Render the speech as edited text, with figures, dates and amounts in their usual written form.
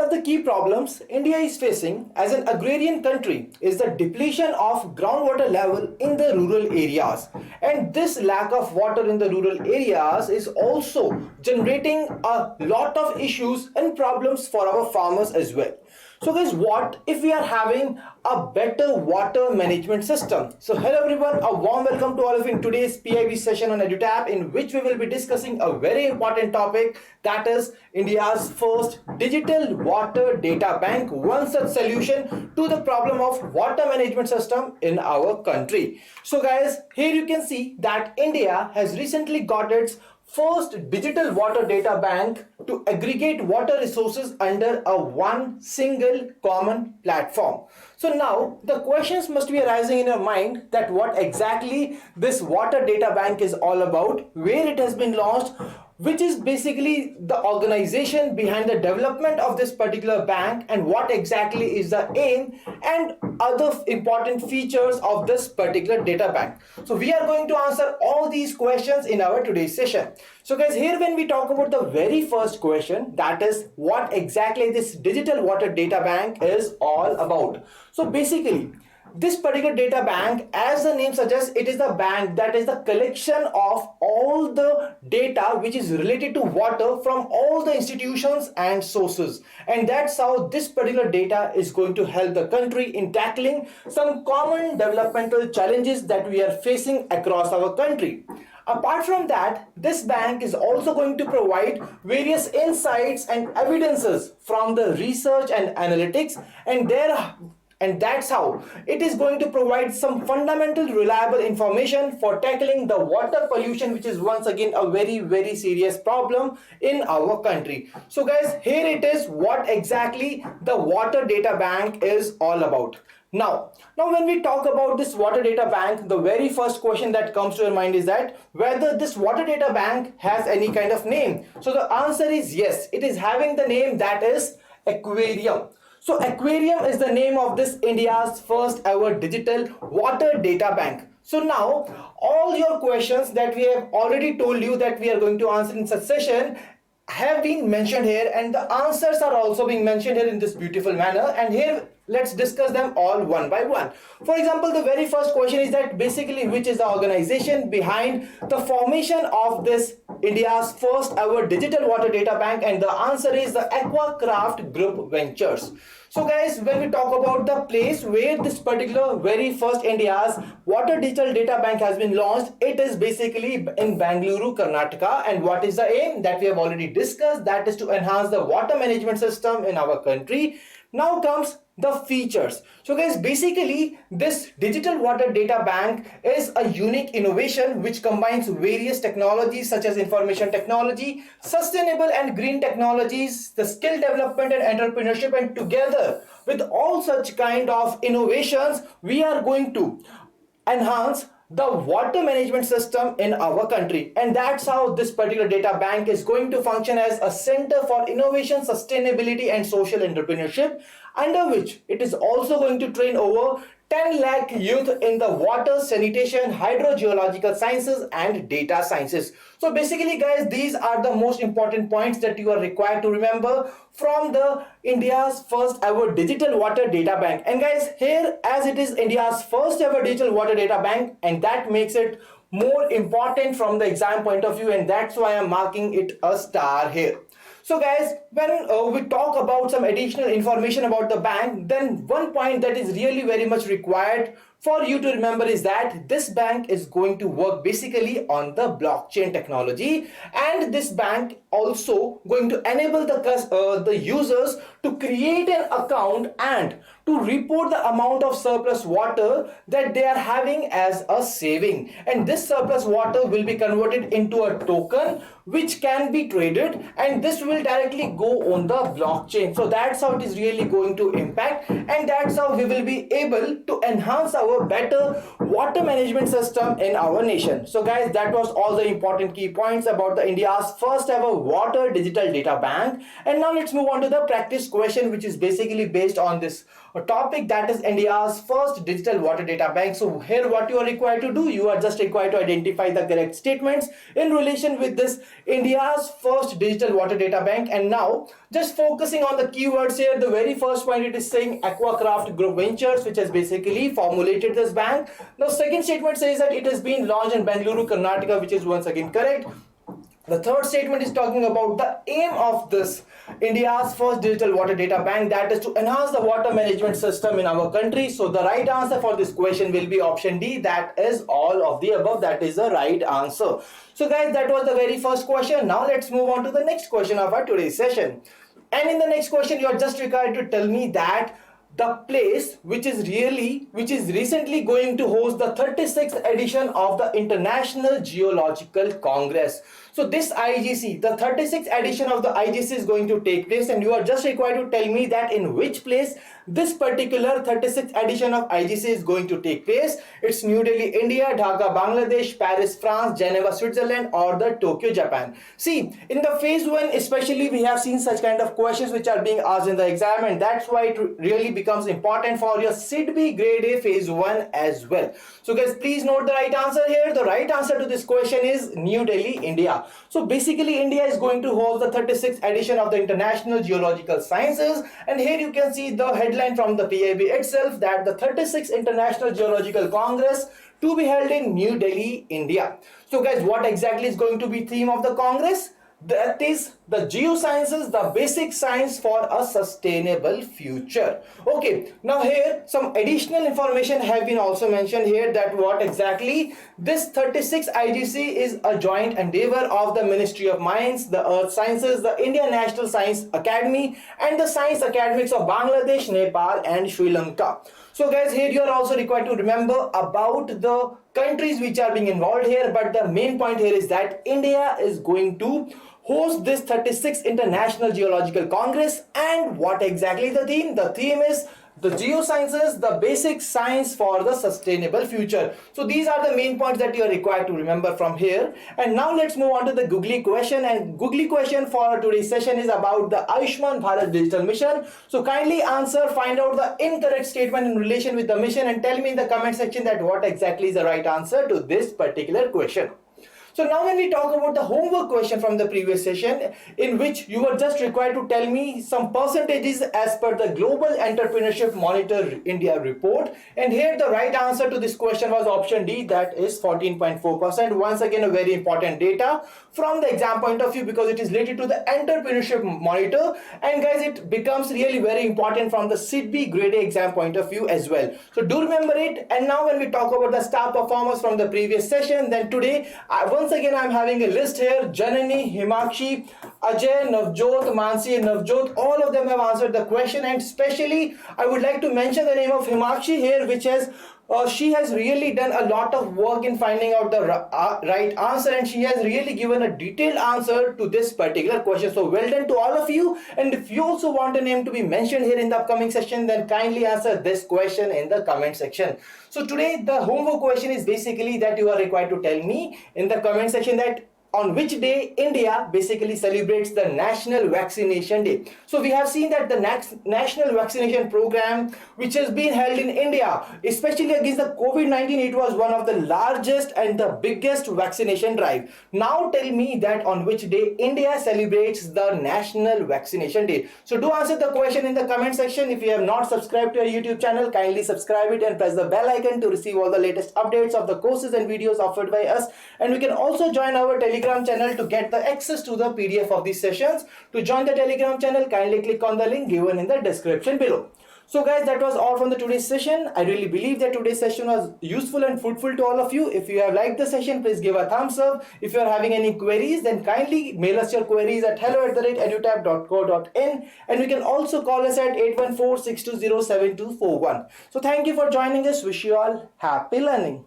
of the key problems India is facing as an agrarian country is the depletion of groundwater level in the rural areas, and this lack of water in the rural areas is also generating a lot of issues and problems for our farmers as well. So guys, what if we are having a better water management system? So hello everyone, a warm welcome to all of you in today's PIB session on EduTap, in which we will be discussing a very important topic, that is India's first digital water data bank, one such solution to the problem of water management system in our country. So guys, here you can see that India has recently got its first digital water data bank to aggregate water resources under a one single common platform. So now the questions must be arising in your mind that what exactly this water data bank is all about, where it has been launched, which is basically the organization behind the development of this particular bank, and what exactly is the aim and other important features of this particular data bank. So we are going to answer all these questions in our today's session. So guys, here when we talk about the very first question, that is what exactly this digital water data bank is all about. So basically, this particular data bank, as the name suggests, it is the bank that is the collection of all the data which is related to water from all the institutions and sources, and that's how this particular data is going to help the country in tackling some common developmental challenges that we are facing across our country. Apart from that, this bank is also going to provide various insights and evidences from the research and analytics, and that's how it is going to provide some fundamental reliable information for tackling the water pollution, which is once again a very serious problem in our country. So guys, here it is what exactly the water data bank is all about. Now when we talk about this water data bank, the very first question that comes to your mind is that whether this water data bank has any kind of name. So the answer is yes, it is having the name, that is Aquarium. So Aquarium is the name of this India's first ever digital water data bank. So now all your questions that we have already told you that we are going to answer in such session have been mentioned here, and the answers are also being mentioned here in this beautiful manner, and here let's discuss them all one by one. For example, the very first question is that basically which is the organization behind the formation of this India's first ever digital water data bank, and the answer is the Aquacraft Group Ventures. So guys, when we talk about the place where this particular very first India's water digital data bank has been launched, it is basically in Bengaluru, Karnataka. And what is the aim that we have already discussed, that is to enhance the water management system in our country. Now comes the features. So guys, basically this digital water data bank is a unique innovation which combines various technologies such as information technology, sustainable and green technologies, the skill development and entrepreneurship, and together with all such kind of innovations, we are going to enhance the water management system in our country. And that's how this particular data bank is going to function as a center for innovation, sustainability and social entrepreneurship, under which it is also going to train over 10 lakh youth in the water, sanitation, hydrogeological sciences and data sciences. So basically guys, these are the most important points that you are required to remember from the India's first ever digital water data bank. And guys, here as it is India's first ever digital water data bank, and that makes it more important from the exam point of view, and that's why I'm marking it a star here. So guys, when we talk about some additional information about the bank, then one point that is really very much required for you to remember is that this bank is going to work basically on the blockchain technology, and this bank also going to enable the users to create an account and to report the amount of surplus water that they are having as a saving, and this surplus water will be converted into a token which can be traded, and this will directly go on the blockchain. So that's how it is really going to impact, and that's how we will be able to enhance our our better water management system in our nation. So guys, that was all the important key points about the India's first ever water digital data bank. And now let's move on to the practice question, which is basically based on this topic, that is India's first digital water data bank. So here what you are required to do, you are just required to identify the correct statements in relation with this India's first digital water data bank. And now just focusing on the keywords here, the very first point, it is saying Aquacraft Group Ventures, which has basically formulated this bank. Now second statement says that it has been launched in Bengaluru, Karnataka, which is once again correct. The third statement is talking about the aim of this India's first digital water data bank, that is to enhance the water management system in our country. So the right answer for this question will be option D, that is all of the above, that is the right answer. So guys, that was the very first question. Now let's move on to the next question of our today's session. And in the next question, you are just required to tell me that the place which is recently going to host the 36th edition of the International Geological Congress. So this IGC, the 36th edition of the IGC is going to take place, and you are just required to tell me that in which place this particular 36th edition of IGC is going to take place. It's New Delhi, India, Dhaka, Bangladesh, Paris, France, Geneva, Switzerland, or the Tokyo, Japan. See, in the phase 1 especially, we have seen such kind of questions which are being asked in the exam, and that's why it really becomes important for your SIDBI grade A phase 1 as well. So guys, please note the right answer here. The right answer to this question is New Delhi, India. So basically India is going to host the 36th edition of the International Geological Sciences, and here you can see the headline from the PIB itself, that the 36th International Geological Congress to be held in New Delhi, India. So guys, what exactly is going to be theme of the Congress? That is the geosciences, the basic science for a sustainable future. Okay, now here some additional information have been also mentioned here, that what exactly this 36th IGC is a joint endeavor of the Ministry of Mines, the Earth Sciences, the Indian National Science Academy, and the Science Academies of Bangladesh, Nepal, and Sri Lanka. So guys, here you are also required to remember about the countries which are being involved here, but the main point here is that India is going to host this 36th International Geological Congress. And what exactly the theme? The theme is the geosciences, the basic science for the sustainable future. So these are the main points that you are required to remember from here. And now let's move on to the Gooey question. And Gooey question for today's session is about the Ayushman Bharat Digital Mission. So kindly answer, find out the incorrect statement in relation with the mission, and tell me in the comment section that what exactly is the right answer to this particular question. So now when we talk about the homework question from the previous session, in which you were just required to tell me some percentages as per the Global Entrepreneurship Monitor India report, and here the right answer to this question was option D, that is 14.4%. Once again, a very important data from the exam point of view, because it is related to the entrepreneurship monitor, and guys, it becomes really very important from the SIDBI grade A exam point of view as well. So do remember it. And now when we talk about the star performers from the previous session, then today once again I'm having a list here. Janani, Himakshi, Ajay, Navjot, Mansi, and Navjot, all of them have answered the question, and especially I would like to mention the name of Himakshi here, which has she has really done a lot of work in finding out the right answer, and she has really given a detailed answer to this particular question. So well done to all of you. And if you also want a name to be mentioned here in the upcoming session, then kindly answer this question in the comment section. So today the homework question is basically that you are required to tell me in the comment section that on which day India basically celebrates the National Vaccination Day. So we have seen that the National Vaccination Program which has been held in India, especially against the COVID-19, it was one of the largest and the biggest vaccination drive. Now tell me that on which day India celebrates the National Vaccination Day. So do answer the question in the comment section. If you have not subscribed to our YouTube channel, kindly subscribe it and press the bell icon to receive all the latest updates of the courses and videos offered by us. And you can also join our Telegram channel to get the access to the PDF of these sessions. To join the Telegram channel, kindly click on the link given in the description below. So guys, that was all from the today's session. I really believe that today's session was useful and fruitful to all of you. If you have liked the session, please give a thumbs up. If you are having any queries, then kindly mail us your queries at hello@edutap.co.in, and you can also call us at 814-620-7241. So thank you for joining us. Wish you all happy learning.